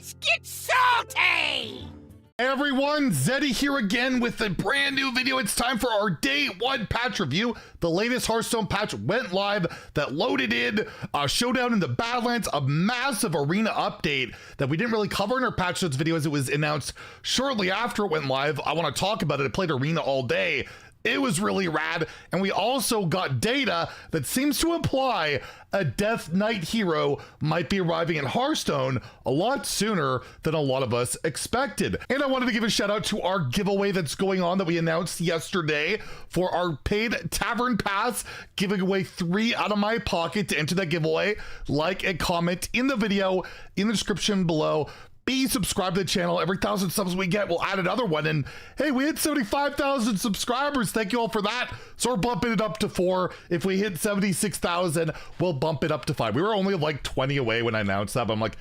Let's get salty! Hey everyone, Zeddy here again with a brand new video. It's time for our day one patch review. The latest Hearthstone patch went live that loaded in Showdown in the Badlands, a massive arena update that we didn't really cover in our patch notes video as it was announced shortly after it went live. I want to talk about it. I played arena all day. It was really rad, and we also got data that seems to imply a Death Knight hero might be arriving in Hearthstone a lot sooner than a lot of us expected. And I wanted to give a shout out to our giveaway that's going on that we announced yesterday for our paid Tavern Pass, giving away 3 out of my pocket. To enter that giveaway, like and comment in the video in the description below. Be subscribed to the channel. Every 1,000 subs we get, we'll add another one. And hey, we hit 75,000 subscribers. Thank you all for that. So we're bumping it up to 4. If we hit 76,000, we'll bump it up to 5. We were only like 20 away when I announced that, but I'm like,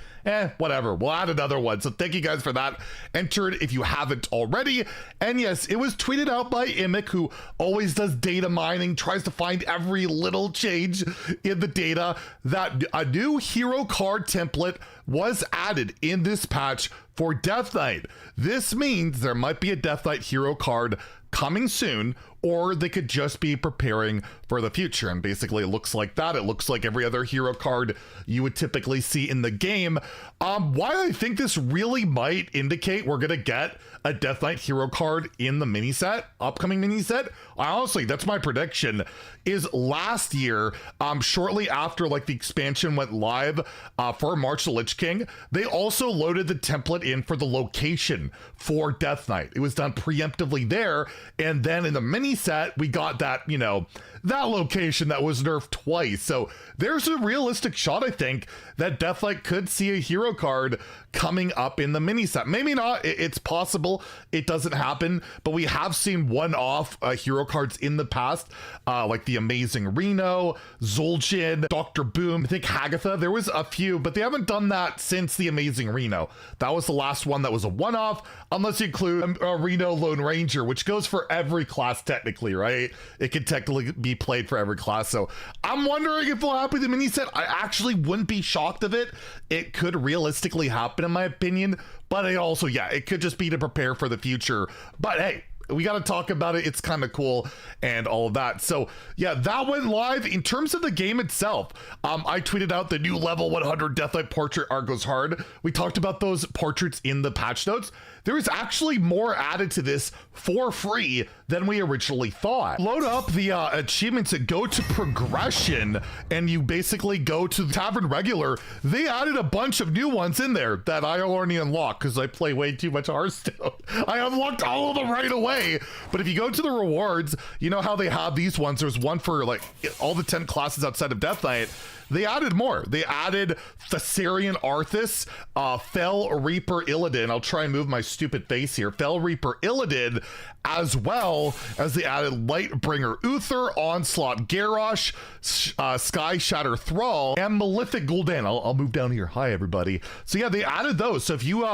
whatever. We'll add another one. So thank you guys for that. Enter it if you haven't already. And yes, it was tweeted out by Imic, who always does data mining, tries to find every little change in the data, that a new hero card template was added in this patch for Death Knight. This means there might be a Death Knight hero card coming soon, or they could just be preparing for the future. And basically it looks like that. It looks like every other hero card you would typically see in the game. Why I think this really might indicate we're gonna get a Death Knight hero card in the mini set, upcoming mini set. Honestly, that's my prediction, is last year, shortly after like the expansion went live for March the Lich King, they also loaded the template in for the location for Death Knight. It was done preemptively there. And then in the mini set, we got that, you know, that location that was nerfed twice. So there's a realistic shot, I think, that Death Knight could see a hero card coming up in the mini set. Maybe not. It's possible it doesn't happen, but we have seen one-off hero cards in the past, like the Amazing Reno, Zul'jin, Dr. Boom, I think Hagatha. There was a few, but they haven't done that since the Amazing Reno. That was the last one that was a one-off, unless you include a Reno Lone Ranger, which goes for every class technically, right? It can technically be played for every class. So I'm wondering if it'll happen in the mini set. I actually wouldn't be shocked of it. It could realistically happen in my opinion, but it also, yeah, it could just be to prepare for the future. But hey, we got to talk about it. It's kind of cool and all of that. So yeah, that went live. In terms of the game itself, I tweeted out the new level 100 Death Knight portrait art goes hard. We talked about those portraits in the patch notes. There is actually more added to this for free than we originally thought. Load up the achievements and go to progression, and you basically go to the Tavern Regular. They added a bunch of new ones in there that I already unlocked because I play way too much Hearthstone. I unlocked all of them right away. But if you go to the rewards, you know how they have these ones. There's one for like all the 10 classes outside of Death Knight. They added more. They added Thessarian Arthas, Fell Reaper Illidan. I'll try and move my stupid face here. Fell Reaper Illidan, as well as they added Lightbringer Uther, Onslaught Garrosh, Sky Shatter Thrall, and Malefic Gul'dan. I'll move down here. Hi, everybody. So yeah, they added those. So if you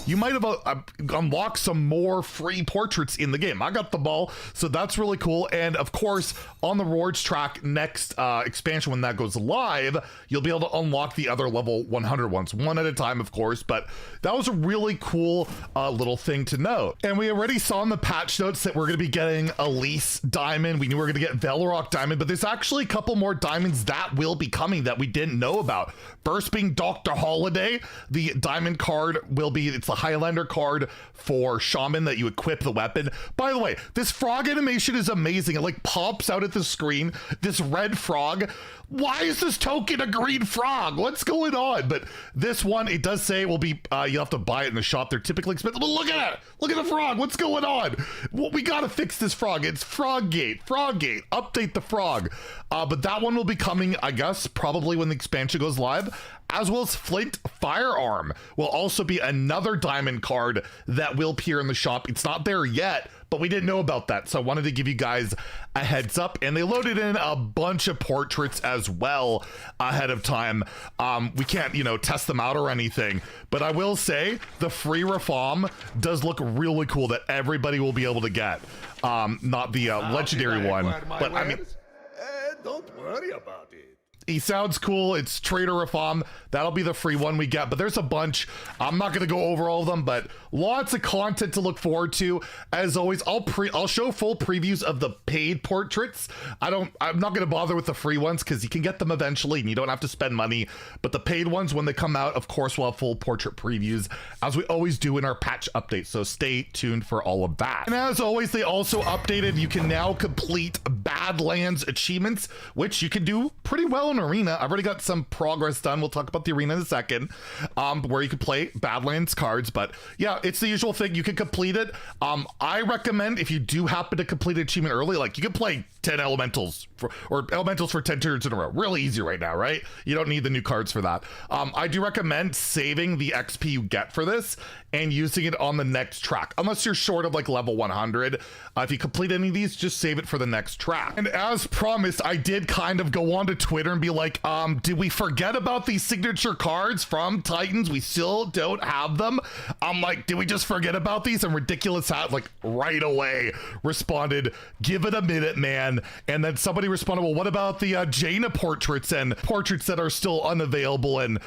you might have unlocked some more free portraits in the game. I got the ball, so that's really cool. And of course, on the rewards track next expansion, when that goes live, you'll be able to unlock the other level 100 ones, one at a time, of course. But that was a really cool little thing to note. And we already saw in the patch notes that we're going to be getting Elise Diamond. We knew we were going to get Velrock Diamond, but there's actually a couple more diamonds that will be coming that we didn't know about. First being Dr. Holiday. The diamond card will be, it's the Highlander card for Shaman that you equip the weapon. By the way, this frog animation is amazing. It like pops out at the screen, this red frog. Why is this token a green frog? What's going on? But this one, it does say will be, you'll have to buy it in the shop. They're typically expensive. But look at it. Look at the frog. What's going on? Well, we got to fix this frog. It's Froggate. Froggate. Update the frog. But that one will be coming, I guess, probably when the expansion goes live. As well as Flint Firearm will also be another diamond card that will appear in the shop. It's not there yet, but we didn't know about that. So I wanted to give you guys a heads up, and they loaded in a bunch of portraits as well ahead of time. We can't, you know, test them out or anything, but I will say the free reform does look really cool that everybody will be able to get. Not the legendary one, but I mean, don't worry about it. He sounds cool. It's Trader Rafam. That'll be the free one we get, but there's a bunch. I'm not gonna go over all of them, but lots of content to look forward to. As always, I'll show full previews of the paid portraits. I'm not gonna bother with the free ones because you can get them eventually and you don't have to spend money. But the paid ones, when they come out, of course, we'll have full portrait previews as we always do in our patch updates. So stay tuned for all of that. And as always, they also updated. You can now complete Badlands achievements, which you can do pretty well in Arena. I've already got some progress done. We'll talk about the Arena in a second, where you can play Badlands cards. But yeah, it's the usual thing. You can complete it. I recommend if you do happen to complete an achievement early, like you can play 10 elementals or elementals for 10 turns in a row. Really easy right now, right? You don't need the new cards for that. I do recommend saving the XP you get for this and using it on the next track, unless you're short of like level 100. If you complete any of these, just save it for the next track. And as promised, I did kind of go onto Twitter and be like, did we forget about these signature cards from Titans? We still don't have them. I'm like, did we just forget about these? And Ridiculous Hat, like right away, responded, give it a minute, man. And then somebody responded, well, what about the Jaina portraits and portraits that are still unavailable? And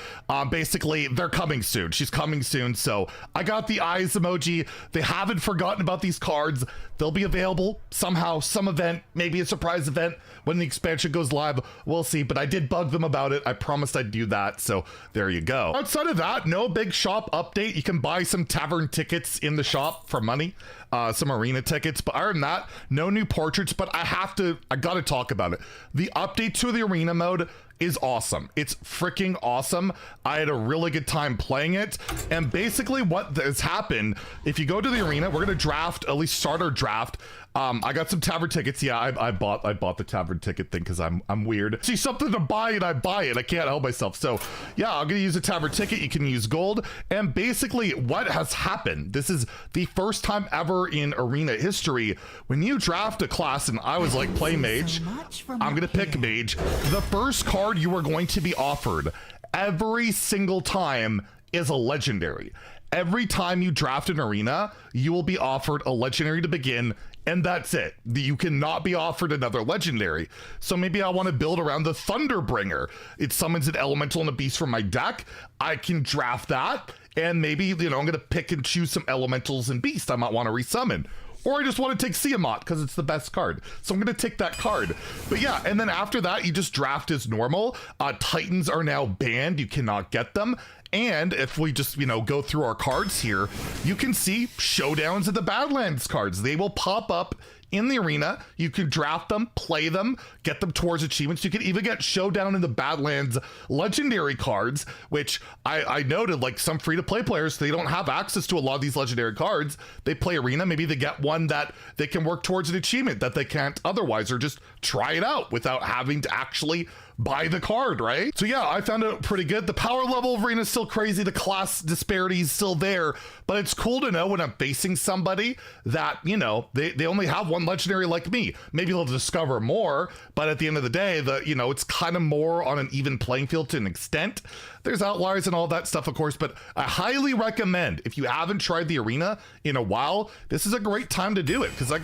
basically, they're coming soon. She's coming soon. So I got the eyes emoji. They haven't forgotten about these cards. They'll be available somehow, some event, maybe a surprise event when the expansion goes live. We'll see, but I did bug them about it. I promised I'd do that, so there you go. Outside of that, no big shop update. You can buy some tavern tickets in the shop for money, some arena tickets, but other than that, no new portraits. But I gotta talk about it. The update to the arena mode is awesome. It's freaking awesome. I had a really good time playing it. And basically what has happened, if you go to the arena, we're gonna draft, at least start our draft. I got some tavern tickets. Yeah, I bought the tavern ticket thing because I'm weird. See something to buy and I buy it. I can't help myself. So yeah, I'm gonna use a tavern ticket. You can use gold. And basically what has happened, this is the first time ever in arena history, when you draft a class, and I was like, play mage, I'm gonna pick mage. The first card you are going to be offered every single time is a legendary. Every time you draft an arena, you will be offered a legendary to begin, and that's it. You cannot be offered another legendary. So maybe I want to build around the Thunderbringer. It summons an elemental and a beast from my deck. I can draft that, and maybe, you know, I'm going to pick and choose some elementals and beasts I might want to resummon. Or I just want to take Tiamat because it's the best card. So I'm going to take that card. But yeah, and then after that, you just draft as normal. Titans are now banned. You cannot get them. And if we just, you know, go through our cards here, you can see Showdowns of the Badlands cards. They will pop up in the arena. You can draft them, play them, get them towards achievements. You can even get Showdown in the Badlands legendary cards, which I noted, like some free-to-play players, they don't have access to a lot of these legendary cards. They play arena, maybe they get one that they can work towards an achievement that they can't otherwise, or just try it out without having to actually buy the card, right? So yeah, I found it pretty good. The power level of arena is still crazy. The class disparity is still there, but it's cool to know when I'm facing somebody that, you know, they only have one legendary like me. Maybe they'll discover more, but at the end of the day, you know, it's kind of more on an even playing field to an extent. There's outliers and all that stuff, of course, but I highly recommend, if you haven't tried the arena in a while, this is a great time to do it, because I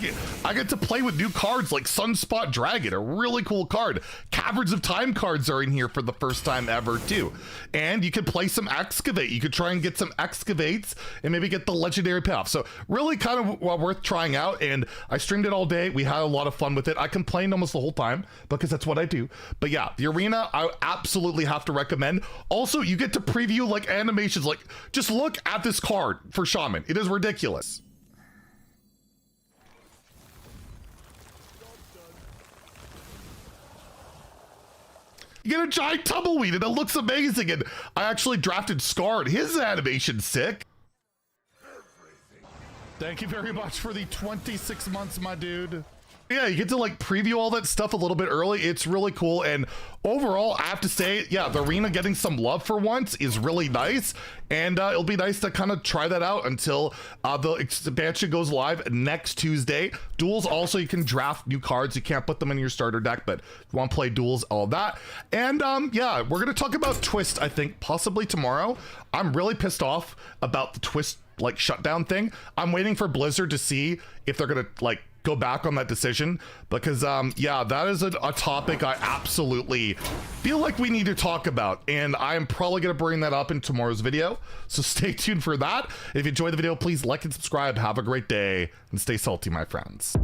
get to play with new cards like Sunspot Dragon, a really cool card. Caverns of Time cards are in here for the first time ever too. And you could play some Excavate. You could try and get some Excavates and maybe get the legendary payoff. So really kind of worth trying out, and I streamed it all day. We had a lot of fun with it. I complained almost the whole time because that's what I do. But yeah, the arena, I absolutely have to recommend. Also, you get to preview like animations, like just look at this card for Shaman. It is ridiculous. You get a giant tumbleweed and it looks amazing. And I actually drafted Scarred. His animation's sick. Thank you very much for the 26 months, my dude. Yeah, you get to like preview all that stuff a little bit early. It's really cool. And overall, I have to say, yeah, the arena getting some love for once is really nice. And it'll be nice to kind of try that out until the expansion goes live next Tuesday. Duels also, you can draft new cards. You can't put them in your starter deck, but if you want to play duels, all that. And yeah, we're going to talk about Twist, I think, possibly tomorrow. I'm really pissed off about the Twist like shutdown thing. I'm waiting for Blizzard to see if they're going to like go back on that decision, because yeah, that is a topic I absolutely feel like we need to talk about, and I'm probably gonna bring that up in tomorrow's video, so stay tuned for that. If you enjoyed the video, please like and subscribe. Have a great day and stay salty, my friends.